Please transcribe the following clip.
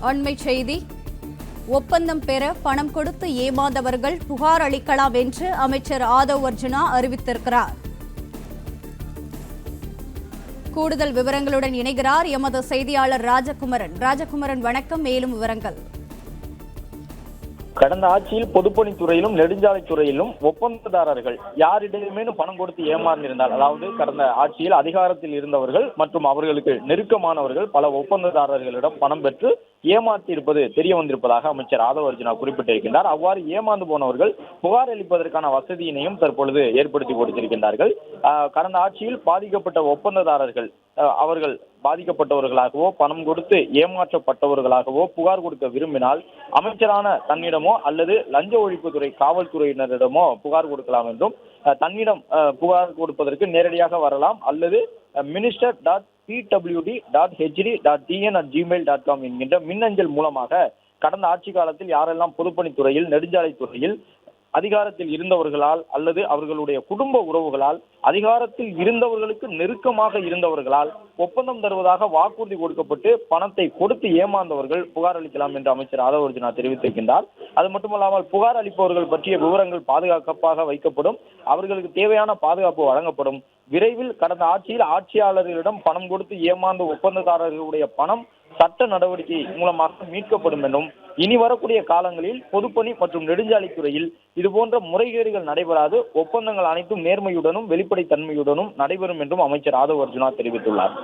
அண்மை செய்தி. ஒப்பந்தம் பெற பணம் கொடுத்து ஏமாந்தவர்கள் புகார் அளிக்கலாம் என்று அமைச்சர் ஆதவ் அர்ஜுனா அறிவித்திருக்கிறார். கூடுதல் விவரங்களுடன் இணைகிறார் எமது செய்தியாளர் ராஜகுமரன். ராஜகுமரன், வணக்கம். மேலும் விவரங்கள். கடந்த ஆட்சியில் பொதுப்பணித்துறையிலும் நெடுஞ்சாலைத்துறையிலும் ஒப்பந்ததாரர்கள் யாரிடமேனும் பணம் கொடுத்து ஏமாந்திருந்தால், அதாவது கடந்த ஆட்சியில் அதிகாரத்தில் இருந்தவர்கள் மற்றும் அவர்களுக்கு நெருக்கமானவர்கள் பல ஒப்பந்ததாரர்களிடம் பணம் பெற்று ஏமாற்றி இருப்பது தெரிய வந்திருப்பதாக அமைச்சர் ஆதவ் அர்ஜுனா குறிப்பிட்டிருக்கின்றார். அவ்வாறு ஏமாந்து போனவர்கள் புகார் அளிப்பதற்கான வசதியினையும் தற்பொழுது ஏற்படுத்தி கொடுத்திருக்கின்றார்கள். கடந்த ஆட்சியில் பாதிக்கப்பட்ட ஒப்பந்ததாரர்கள் அவர்கள் பாதிக்கப்பட்டவர்களாகவோ பணம் கொடுத்து ஏமாற்றப்பட்டவர்களாகவோ புகார் கொடுக்க விரும்பினால் அமைச்சரான தன்னிடமோ அல்லது லஞ்ச ஒழிப்புத்துறை காவல்துறையினரிடமோ புகார் கொடுக்கலாம் என்றும், தன்னிடம் புகார் கொடுப்பதற்கு நேரடியாக வரலாம் அல்லது minister.pwd.hd.tn@gmail.com என்கின்ற மின்னஞ்சல் மூலமாக கடந்த ஆட்சி காலத்தில் யாரெல்லாம் பொதுப்பணித்துறையில் நெடுஞ்சாலைத்துறையில் அதிகாரத்தில் இருந்தவர்களால் அல்லது அவர்களுடைய குடும்ப உறவுகளால் அதிகாரத்தில் இருந்தவர்களுக்கு நெருக்கமாக இருந்தவர்களால் ஒப்பந்தம் தருவதாக வாக்குறுதி கொடுக்கப்பட்டு பணத்தை கொடுத்து ஏமாந்தவர்கள் புகார் அளிக்கலாம் என்று அமைச்சர் ஆதவ் அர்ஜுனா தெரிவித்திருக்கின்றார். அது மட்டுமல்லாமல் புகார் அளிப்பவர்கள் பற்றிய விவரங்கள் பாதுகாப்பாக வைக்கப்படும், அவர்களுக்கு தேவையான பாதுகாப்பு வழங்கப்படும். விரைவில் கடந்த ஆட்சியில் ஆட்சியாளர்களிடம் பணம் கொடுத்து ஏமாந்த ஒப்பந்ததாரர்களுடைய பணம் சட்ட நடவடிக்கை மூலமாக மீட்கப்படும் என்றும், இனி வரக்கூடிய காலங்களில் பொதுப்பணி மற்றும் நெடுஞ்சாலைத்துறையில் இதுபோன்ற முறைகேடுகள் நடைபெறாது, ஒப்பந்தங்கள் அனைத்தும் நேர்மையுடனும் வெளிப்படைத்தன்மையுடனும் நடைபெறும் என்றும் அமைச்சர் ஆதவ் அர்ஜுனா தெரிவித்துள்ளார்.